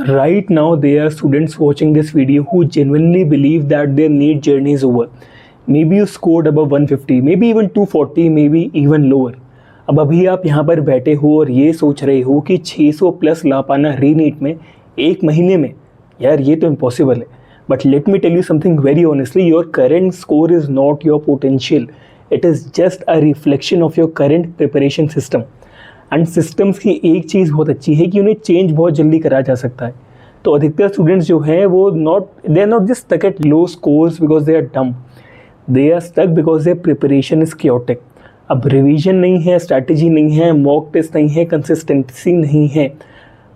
Right now, there are students watching this video who genuinely believe that their NEET journey is over. Maybe you scored above 150, maybe even 240, maybe even lower. अब अभी आप यहाँ पर बैठे हो और ये सोच रहे हो कि 600 प्लस ला पाना री नीट में एक महीने में, यार ये तो इम्पॉसिबल है. But let me tell you something very honestly, your current score is not your potential. It is just a reflection of your current preparation system. And systems की एक चीज़ बहुत अच्छी है कि उन्हें चेंज बहुत जल्दी करा जा सकता है. तो अधिकतर स्टूडेंट्स जो हैं वो they are not just stuck at low scores because they are dumb. They are stuck because their preparation is chaotic. अब रिवीजन नहीं है, स्ट्रैटेजी नहीं है, मॉक टेस्ट नहीं है, कंसिस्टेंसी नहीं है,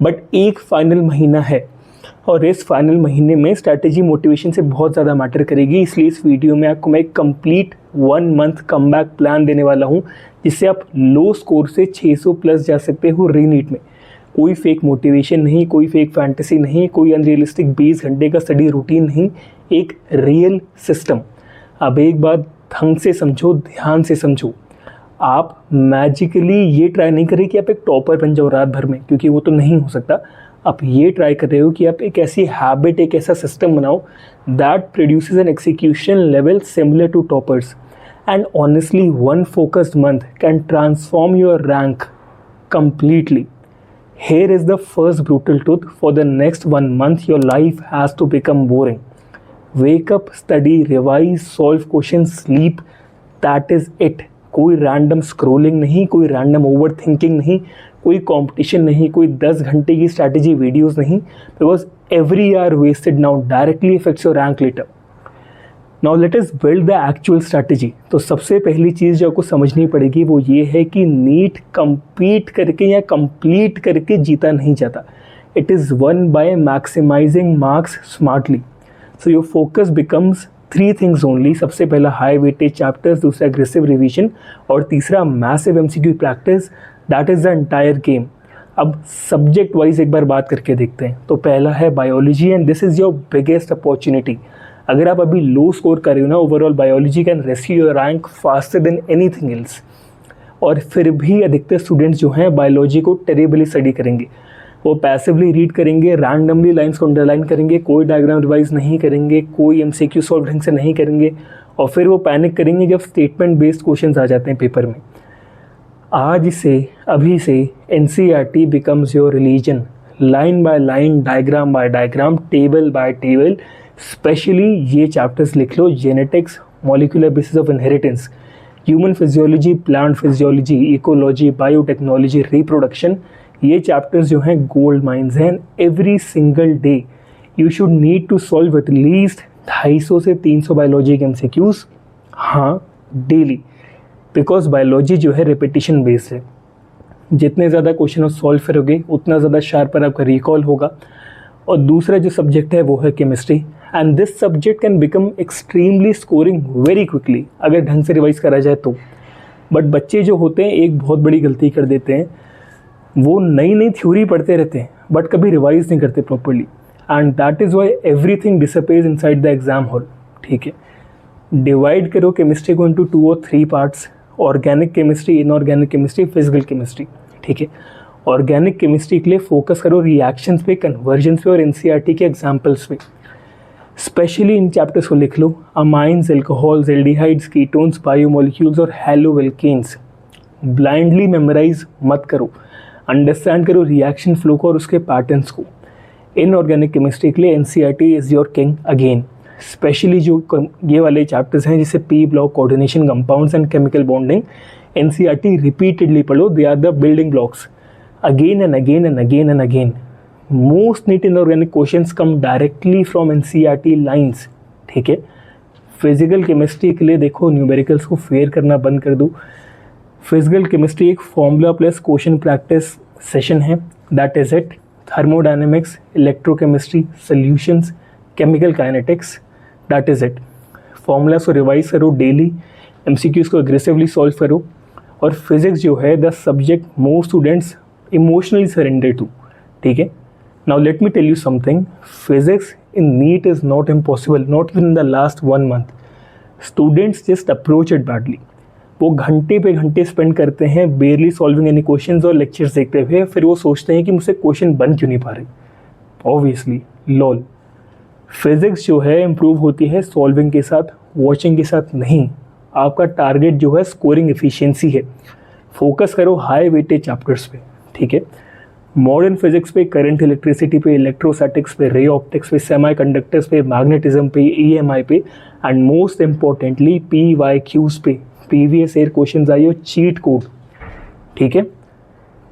बट एक फाइनल महीना है और इस फाइनल महीने में स्ट्रैटेजी मोटिवेशन से बहुत ज़्यादा मैटर करेगी. इसलिए इस वीडियो में आपको मैं एक कंप्लीट 1 मंथ कमबैक प्लान देने वाला हूँ जिससे आप लो स्कोर से 600 प्लस जा सकते हो री नीट में. कोई फेक मोटिवेशन नहीं, कोई फेक फैंटेसी नहीं, कोई अनरियलिस्टिक 20 घंटे का स्टडी रूटीन नहीं, एक रियल सिस्टम. अब एक बात ढंग से समझो, ध्यान से समझो. आप मैजिकली ये ट्राई नहीं करें कि आप एक टॉपर बन जाओ रात भर में, क्योंकि वो तो नहीं हो सकता. आप ये ट्राई कर रहे हो कि आप एक ऐसी हैबिट, एक ऐसा सिस्टम बनाओ that produces an execution level similar to toppers. And honestly one focused month can transform your rank completely. Here is the first brutal truth. For the next 1 month, your life has to become boring. Wake up, study, revise, solve questions, sleep. That is it. कोई random scrolling नहीं, कोई random over thinking नहीं, कोई competition नहीं, कोई 10 घंटे की strategy videos नहीं. Because every hour wasted now directly affects your rank later. Now let us build the actual strategy. तो सबसे पहली चीज़ जो आपको समझनी पड़ेगी वो ये है कि नीट compete करके या कंप्लीट करके जीता नहीं जाता. It is won by maximising marks smartly. So your focus becomes 3 things only. सबसे पहला हाई वेटेज चैप्टर्स, दूसरा एग्रेसिव रिविजन और तीसरा massive MCQ practice. That is the entire game. अब सब्जेक्ट वाइज एक बार बात करके देखते हैं. तो पहला है biology and this is your biggest opportunity. अगर आप अभी लो स्कोर कर रहे हो ना, overall biology can rescue your rank faster than anything else. और फिर भी अधिकतर स्टूडेंट्स जो हैं बायोलॉजी को टेरिबली स्टडी करेंगे. वो पैसिवली रीड करेंगे, रैंडमली लाइंस को अंडरलाइन करेंगे, कोई डायग्राम रिवाइज नहीं करेंगे, कोई MCQ सॉल्व ढंग से नहीं करेंगे और फिर वो पैनिक करेंगे जब स्टेटमेंट बेस्ड क्वेश्चंस आ जाते हैं पेपर में. आज से, अभी से NCERT becomes your religion. Line by line, diagram by diagram, table by table. Specially ये चैप्टर्स लिख लो: genetics, molecular basis of inheritance, human physiology, plant physiology, ecology, biotechnology, reproduction. ये चैप्टर्स जो हैं गोल्ड माइंस हैं. Every single day you should need to solve at least 250 से 300 biology के MCQs. हाँ, डेली. बिकॉज बायोलॉजी जो है रिपीटिशन बेस्ड है. जितने ज़्यादा क्वेश्चन आप सॉल्व करोगे उतना ज़्यादा शार्पर आपका रिकॉल होगा. और दूसरा जो सब्जेक्ट है वो है chemistry. And this subject can become extremely scoring very quickly अगर ढंग से रिवाइज करा जाए तो. बट बच्चे जो होते हैं एक बहुत बड़ी गलती कर देते हैं. वो नई नई थ्योरी पढ़ते रहते हैं बट कभी रिवाइज नहीं करते properly. And that is why everything disappears inside the exam hall. ठीक है, डिवाइड करो केमिस्ट्री को इंटू 2 और 3 parts: organic chemistry, inorganic chemistry, physical chemistry. ठीक है, ऑर्गेनिक केमिस्ट्री के लिए फोकस करो रिएक्शंस पे, कन्वर्जन्स पे और NCERT के एग्जाम्पल्स पे. स्पेशली इन चैप्टर्स को लिख लो: amines, alcohols, aldehydes, ketones, biomolecules और हैलोवेल्केन्स. ब्लाइंडली मेमोराइज मत करो, अंडरस्टैंड करो रिएक्शन फ्लो को और उसके पैटर्न्स को. इनऑर्गेनिक केमिस्ट्री के लिए NCERT is your king again. Specially जो ये वाले चैप्टर्स हैं जैसे P block, coordination, compounds and chemical bonding, NCERT repeatedly पढ़ो. They are the building blocks. Again and again and again and again. Most NEET inorganic questions come directly from NCERT lines. ठीक है, physical chemistry के लिए देखो numericals को fair करना बंद कर दो. फिजिकल केमिस्ट्री एक formula plus question practice session है. That is it. Thermodynamics, electrochemistry, solutions, chemical kinetics, that is it. Formulas को रिवाइज करो डेली, MCQs को एग्रेसिवली सॉल्व करो. और फिजिक्स जो है the subject most students emotionally surrender to. ठीक है, now let me tell you something. Physics in NEET is not impossible, not even in the last 1 month. Students just approach it badly. वो घंटे पे घंटे spend करते हैं बेयरली solving any questions और lectures देखते हुए. फिर वो सोचते हैं कि मुझसे क्वेश्चन बन क्यों नहीं पा रहे. Obviously lol. फिजिक्स जो है इम्प्रूव होती है सॉल्विंग के साथ, वॉचिंग के साथ नहीं। आपका टारगेट जो है स्कोरिंग एफिशिएंसी है। फोकस करो हाई वेटेज चैप्टर्स पे, ठीक है। मॉडर्न फिजिक्स पे, करंट इलेक्ट्रिसिटी पे, इलेक्ट्रोस्टैटिक्स पे, रे ऑप्टिक्स पे, सेमीकंडक्टर्स पे, मैग्नेटिज्म पे, ईएमआई पे, एंड मोस्ट इम्पॉर्टेंटली PYQs पे, प्रीवियस ईयर क्वेश्चंस आई हो, चीट कोड, ठीक है।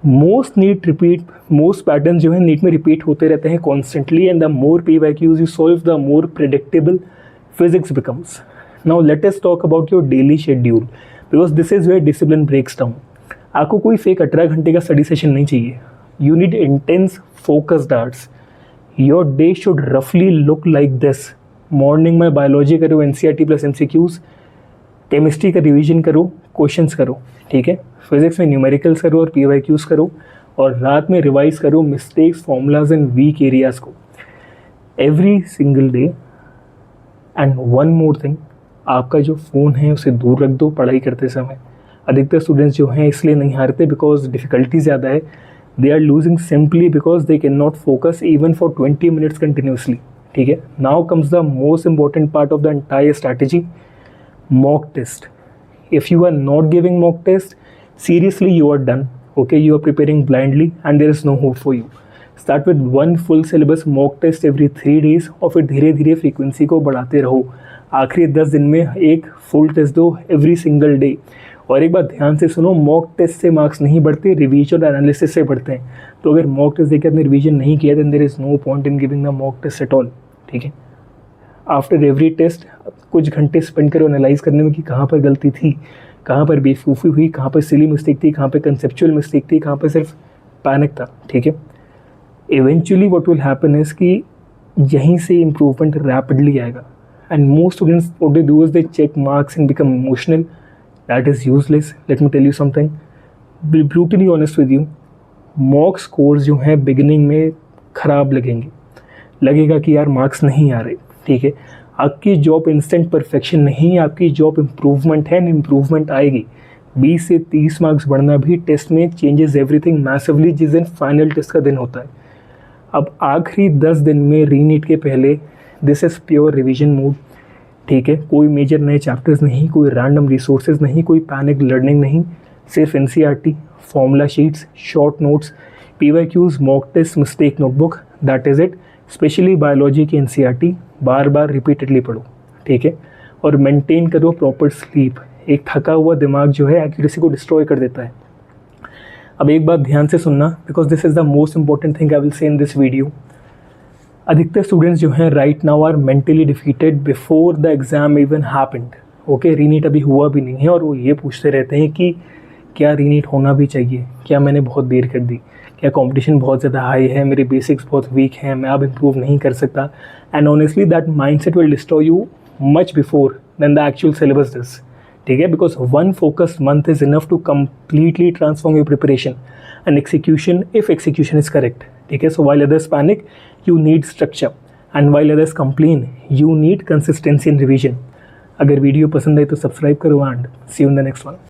मोस्ट पैटर्न जो है नीट में रिपीट होते रहते हैं constantly, and the more PYQs you solve the more predictable physics becomes. Now let us talk about your daily schedule, because this is where discipline breaks down. आपको कोई fake 18 घंटे का स्टडी सेशन नहीं चाहिए। You need intense focused hours. Your day should roughly look like this. Morning में biology करो, NCERT plus MCQs, chemistry का revision करो, क्वेश्चंस करो, ठीक है। फिजिक्स में न्यूमेरिकल्स करो और PYQs करो, और रात में रिवाइज करो mistakes, formulas and weak areas को every single day. And one more thing, आपका जो फ़ोन है उसे दूर रख दो पढ़ाई करते समय। अधिकतर स्टूडेंट्स जो हैं इसलिए नहीं हारते बिकॉज डिफ़िकल्टी ज़्यादा है। They are losing simply because they cannot focus even for 20 minutes continuously, ठीक है। Now comes the most important part of the entire strategy, mock test. If you are not giving mock test, seriously you are done, okay, you are preparing blindly and there is no hope for you. Start with one full syllabus mock test every 3 days, और फिर धीरे धीरे frequency को बढ़ाते रहो। आखिरी 10 दिन में एक फुल टेस्ट दो एवरी सिंगल डे। और एक बात ध्यान से सुनो, मॉक टेस्ट से मार्क्स नहीं बढ़ते, रिवीजन और एनालिसिस से बढ़ते हैं। तो अगर मॉक टेस्ट देकर आपने रिवीजन नहीं किया then there is no point in giving the mock test at all, ठीक है। आफ्टर एवरी टेस्ट कुछ घंटे स्पेंड करो एनालाइज करने में कि कहाँ पर गलती थी, कहाँ पर बेवकूफ़ी हुई, कहाँ पर सिली मिस्टेक थी, कहाँ पर कंसेप्चुअल मिस्टेक थी, कहाँ पर सिर्फ पैनिक था, ठीक है। Eventually what will happen is कि यहीं से इम्प्रूवमेंट रैपिडली आएगा। And most students what they do is they check marks and become emotional. That is useless. Let me tell you something. Be brutally honest with you. Mock scores जो हैं beginning में ख़राब लगेगा कि यार marks नहीं आ रहे, ठीक है। आपकी जॉब इंस्टेंट परफेक्शन नहीं है, आपकी जॉब इम्प्रूवमेंट है, इम्प्रूवमेंट आएगी। 20 से 30 मार्क्स बढ़ना भी टेस्ट में चेंजेस एवरीथिंग मैसिवली जिस दिन फाइनल टेस्ट का दिन होता है। अब आखिरी 10 दिन में रीनीट के पहले this is pure revision mode, ठीक है। कोई मेजर नए चैप्टर्स नहीं, कोई रैंडम रिसोर्सेज नहीं, कोई पैनिक लर्निंग नहीं, सिर्फ NCERT, formula sheets, short notes, PYQs, mock test, mistake notebook, that is it. Specially biology की NCERT बार बार रिपीटेडली पढ़ो, ठीक है। और मेंटेन करो प्रॉपर स्लीप। एक थका हुआ दिमाग जो है एक्यूरेसी को डिस्ट्रॉय कर देता है। अब एक बात ध्यान से सुनना, because this is the most important thing I will say in this video. अधिकतर स्टूडेंट्स जो हैं right now are mentally defeated before the exam even happened, okay. Re NEET अभी हुआ भी नहीं है और वो ये पूछते रहते हैं कि क्या रीनीट होना भी चाहिए, क्या मैंने बहुत देर कर दी, क्या कंपटीशन बहुत ज़्यादा हाई है, मेरे बेसिक्स बहुत वीक हैं, मैं अब इम्प्रूव नहीं कर सकता। And honestly that mindset will destroy you much before then the actual syllabus this, ठीक है। Because one focused month is enough to completely transform your preparation and execution if execution is correct, ठीक है। So while others panic you need structure and while others complain you need consistency in revision. अगर video पसंद आए तो subscribe करो and see you in the next one.